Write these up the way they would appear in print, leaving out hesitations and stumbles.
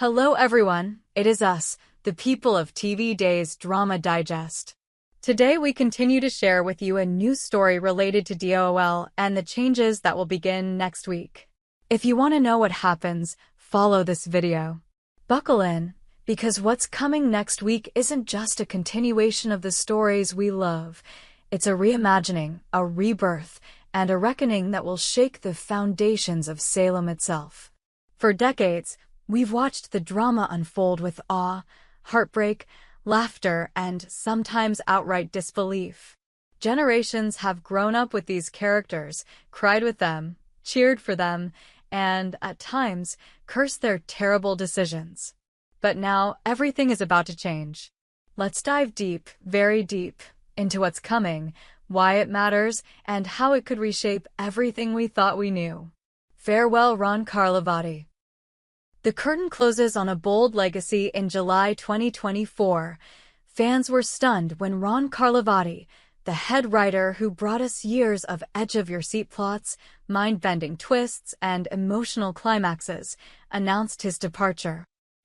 Hello everyone, it is us, the people of TV Days Drama Digest. Today we continue to share with you a new story related to DOOL and the changes that will begin next week. If you want to know what happens, follow this video. Buckle in, because what's coming next week isn't just a continuation of the stories we love. It's a reimagining, a rebirth, and a reckoning that will shake the foundations of Salem itself. For decades, we've watched the drama unfold with awe, heartbreak, laughter, and sometimes outright disbelief. Generations have grown up with these characters, cried with them, cheered for them, and, at times, cursed their terrible decisions. But now, everything is about to change. Let's dive deep, very deep, into what's coming, why it matters, and how it could reshape everything we thought we knew. Farewell, Ron Carlivati. The curtain closes on a bold legacy in July 2024. Fans were stunned when Ron Carlivati, the head writer who brought us years of edge-of-your-seat plots, mind-bending twists, and emotional climaxes, announced his departure.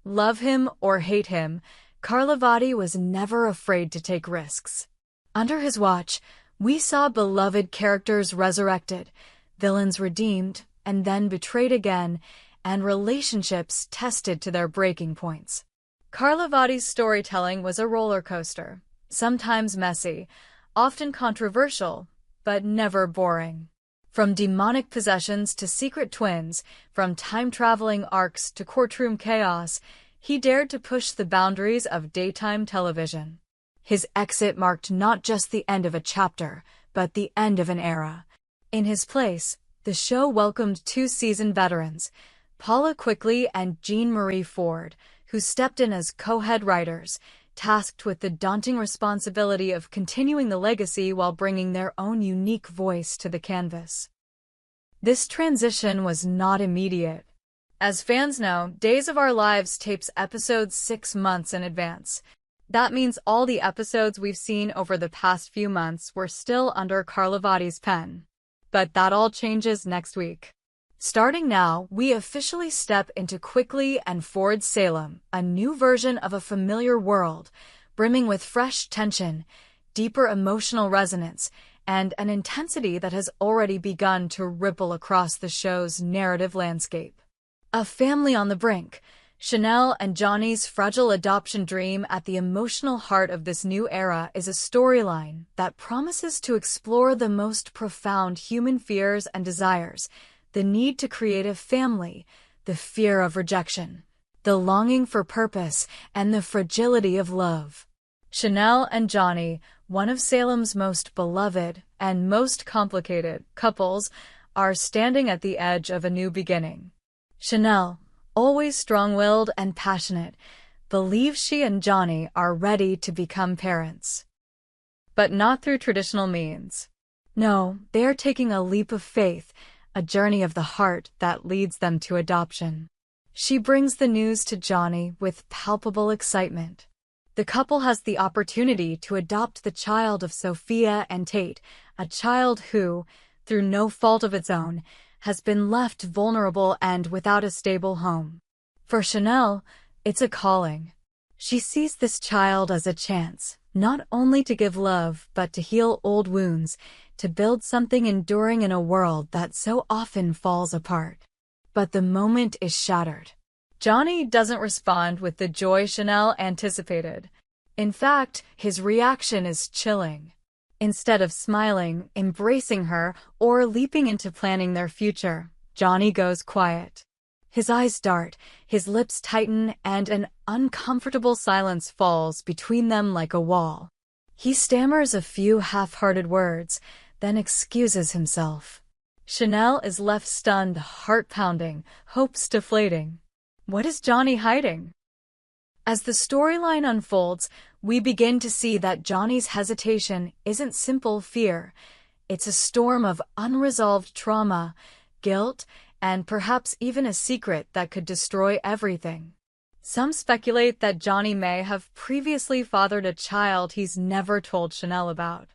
Love him or hate him, Carlivati was never afraid to take risks. Under his watch, we saw beloved characters resurrected, villains redeemed, and then betrayed again, and relationships tested to their breaking points. Carlivati's storytelling was a roller coaster, sometimes messy, often controversial, but never boring. From demonic possessions to secret twins, from time-traveling arcs to courtroom chaos, he dared to push the boundaries of daytime television. His exit marked not just the end of a chapter, but the end of an era. In his place, the show welcomed two seasoned veterans, Paula Quigley and Jean-Marie Ford, who stepped in as co-head writers, tasked with the daunting responsibility of continuing the legacy while bringing their own unique voice to the canvas. This transition was not immediate. As fans know, Days of Our Lives tapes episodes 6 months in advance. That means all the episodes we've seen over the past few months were still under Carlivati's pen. But that all changes next week. Starting now, we officially step into Quigley and Ford's Salem, a new version of a familiar world, brimming with fresh tension, deeper emotional resonance, and an intensity that has already begun to ripple across the show's narrative landscape. A family on the brink, Chanel and Johnny's fragile adoption dream at the emotional heart of this new era is a storyline that promises to explore the most profound human fears and desires, the need to create a family, the fear of rejection, the longing for purpose, and the fragility of love. Chanel and Johnny, one of Salem's most beloved and most complicated couples, are standing at the edge of a new beginning. Chanel, always strong-willed and passionate, believes she and Johnny are ready to become parents. But not through traditional means. No, they are taking a leap of faith, a journey of the heart that leads them to adoption. She brings the news to Johnny with palpable excitement. The couple has the opportunity to adopt the child of Sophia and Tate, a child who, through no fault of its own, has been left vulnerable and without a stable home. For Chanel, it's a calling. She sees this child as a chance, not only to give love but to heal old wounds, to build something enduring in a world that so often falls apart. But the moment is shattered. Johnny doesn't respond with the joy Chanel anticipated. In fact, his reaction is chilling. Instead of smiling, embracing her, or leaping into planning their future, Johnny goes quiet. His eyes dart, his lips tighten, and an uncomfortable silence falls between them like a wall. He stammers a few half-hearted words, then excuses himself. Chanel is left stunned, heart pounding, hopes deflating. What is Johnny hiding? As the storyline unfolds, we begin to see that Johnny's hesitation isn't simple fear. It's a storm of unresolved trauma, guilt, and perhaps even a secret that could destroy everything. Some speculate that Johnny may have previously fathered a child he's never told Chanel about.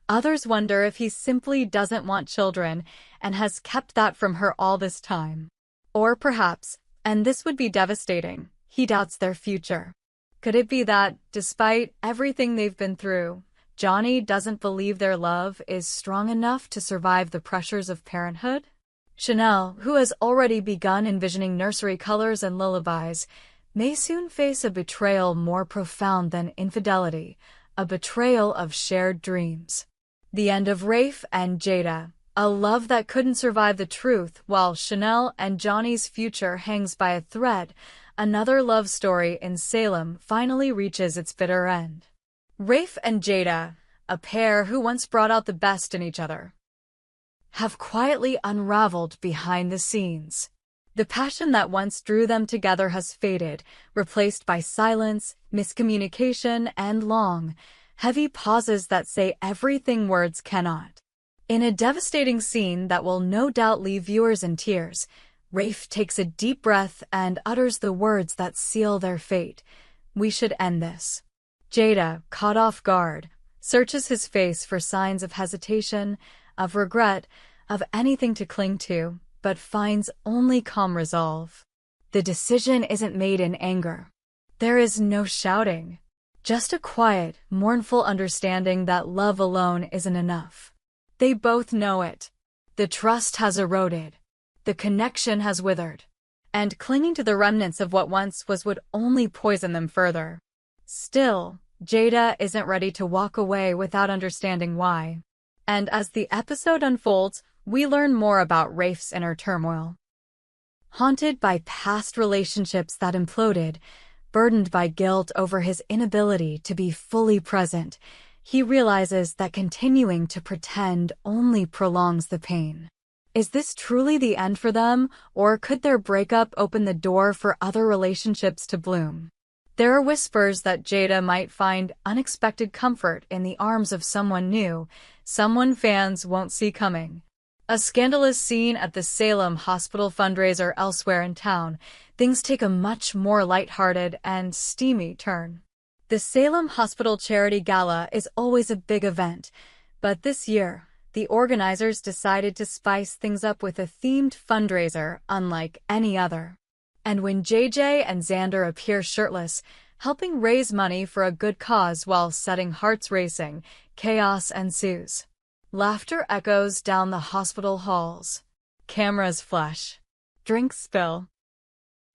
Others wonder if he simply doesn't want children and has kept that from her all this time. Or perhaps, and this would be devastating, he doubts their future. Could it be that, despite everything they've been through, Johnny doesn't believe their love is strong enough to survive the pressures of parenthood? Chanel, who has already begun envisioning nursery colors and lullabies, may soon face a betrayal more profound than infidelity, a betrayal of shared dreams. The end of Rafe and Jada, a love that couldn't survive the truth, while Chanel and Johnny's future hangs by a thread. Another love story in Salem finally reaches its bitter end. Rafe and Jada, a pair who once brought out the best in each other, have quietly unraveled behind the scenes. The passion that once drew them together has faded, replaced by silence, miscommunication, and long, heavy pauses that say everything words cannot. In a devastating scene that will no doubt leave viewers in tears, Rafe takes a deep breath and utters the words that seal their fate. "We should end this." Jada, caught off guard, searches his face for signs of hesitation, of regret, of anything to cling to, but finds only calm resolve. The decision isn't made in anger. There is no shouting. Just a quiet, mournful understanding that love alone isn't enough. They both know it. The trust has eroded. The connection has withered. And clinging to the remnants of what once was would only poison them further. Still, Jada isn't ready to walk away without understanding why. And as the episode unfolds, we learn more about Rafe's inner turmoil. Haunted by past relationships that imploded, burdened by guilt over his inability to be fully present, he realizes that continuing to pretend only prolongs the pain. Is this truly the end for them, or could their breakup open the door for other relationships to bloom? There are whispers that Jada might find unexpected comfort in the arms of someone new, someone fans won't see coming. A scandalous scene at the Salem hospital fundraiser elsewhere in town, things take a much more lighthearted and steamy turn. The Salem Hospital Charity Gala is always a big event, but this year, the organizers decided to spice things up with a themed fundraiser unlike any other. And when JJ and Xander appear shirtless, helping raise money for a good cause while setting hearts racing, chaos ensues. Laughter echoes down the hospital halls. Cameras flash. Drinks spill.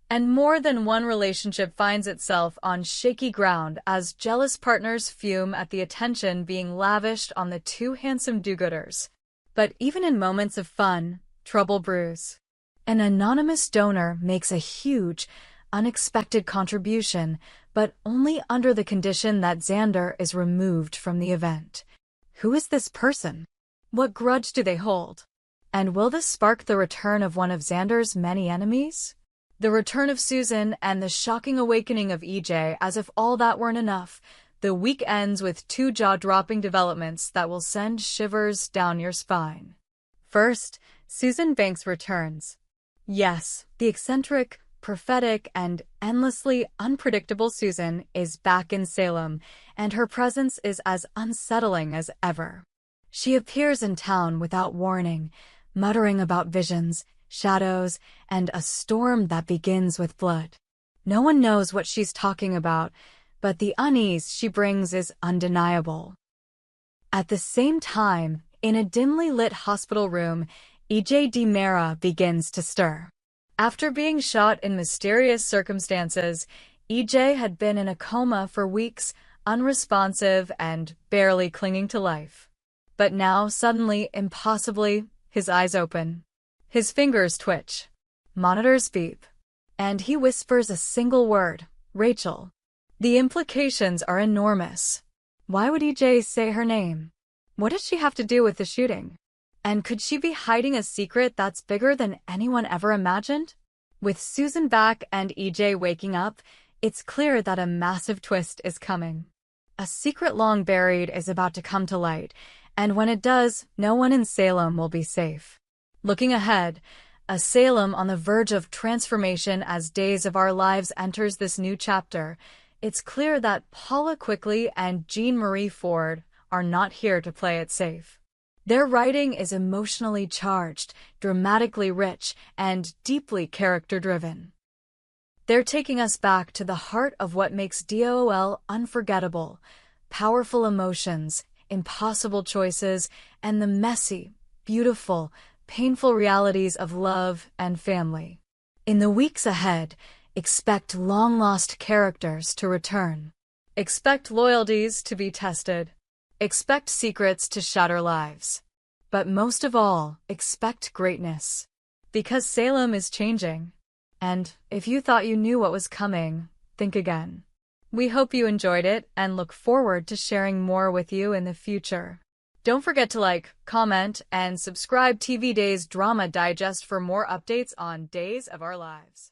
And more than one relationship finds itself on shaky ground as jealous partners fume at the attention being lavished on the two handsome do-gooders. But even in moments of fun, trouble brews. An anonymous donor makes a huge, unexpected contribution, but only under the condition that Xander is removed from the event. Who is this person? What grudge do they hold? And will this spark the return of one of Xander's many enemies? The return of Susan and the shocking awakening of EJ. As if all that weren't enough, the week ends with two jaw-dropping developments that will send shivers down your spine. First, Susan Banks returns. Yes, the eccentric, prophetic, and endlessly unpredictable Susan is back in Salem, and her presence is as unsettling as ever. She appears in town without warning, muttering about visions, shadows, and a storm that begins with blood. No one knows what she's talking about, but the unease she brings is undeniable. At the same time, in a dimly lit hospital room, EJ DiMera begins to stir. After being shot in mysterious circumstances, EJ had been in a coma for weeks, unresponsive and barely clinging to life. But now, suddenly, impossibly, his eyes open. His fingers twitch. Monitors beep. And he whispers a single word, Rachel. The implications are enormous. Why would EJ say her name? What does she have to do with the shooting? And could she be hiding a secret that's bigger than anyone ever imagined? With Susan back and EJ waking up, it's clear that a massive twist is coming. A secret long buried is about to come to light, and when it does, no one in Salem will be safe. Looking ahead, a Salem on the verge of transformation as Days of Our Lives enters this new chapter, it's clear that Paula Quickly and Jean Marie Ford are not here to play it safe. Their writing is emotionally charged, dramatically rich, and deeply character-driven. They're taking us back to the heart of what makes DOOL unforgettable: powerful emotions, impossible choices, and the messy, beautiful, painful realities of love and family. In the weeks ahead, expect long-lost characters to return. Expect loyalties to be tested. Expect secrets to shatter lives. But most of all, expect greatness. Because Salem is changing. And if you thought you knew what was coming, think again. We hope you enjoyed it and look forward to sharing more with you in the future. Don't forget to like, comment, and subscribe TV Days Drama Digest for more updates on Days of Our Lives.